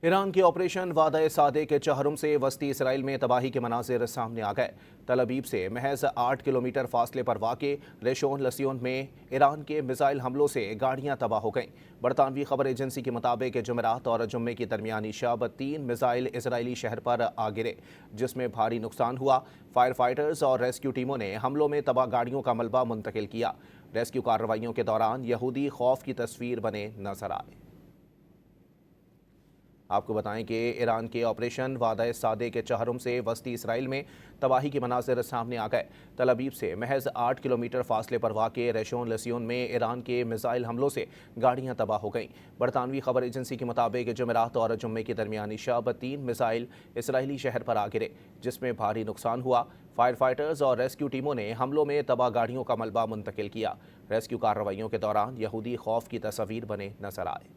ایران کے آپریشن وعدہ سادے کے چہرم سے وسطی اسرائیل میں تباہی کے مناظر سامنے آ گئے۔ تل ابیب سے محض 8 کلومیٹر فاصلے پر واقع ریشون لسیون میں ایران کے میزائل حملوں سے گاڑیاں تباہ ہو گئیں۔ برطانوی خبر ایجنسی کے مطابق جمعرات اور جمعے کی درمیانی شب 3 میزائل اسرائیلی شہر پر آ گرے، جس میں بھاری نقصان ہوا۔ فائر فائٹرز اور ریسکیو ٹیموں نے حملوں میں تباہ گاڑیوں کا ملبہ منتقل کیا۔ ریسکیو کارروائیوں کے دوران یہودی خوف کی تصویر بنے نظر آئے۔ آپ کو بتائیں کہ ایران کے آپریشن وعدہ سادے کے چہرم سے وسطی اسرائیل میں تباہی کے مناظر سامنے آ گئے۔ تل ابیب سے محض 8 کلومیٹر فاصلے پر واقع ریشون لسیون میں ایران کے میزائل حملوں سے گاڑیاں تباہ ہو گئیں۔ برطانوی خبر ایجنسی کے مطابق جمعرات اور جمعے کی درمیانی شب 3 میزائل اسرائیلی شہر پر آ گرے، جس میں بھاری نقصان ہوا۔ فائر فائٹرز اور ریسکیو ٹیموں نے حملوں میں تباہ گاڑیوں کا ملبہ منتقل کیا۔ ریسکیو کارروائیوں کے دوران یہودی خوف کی تصاویر بنے نظر آئے۔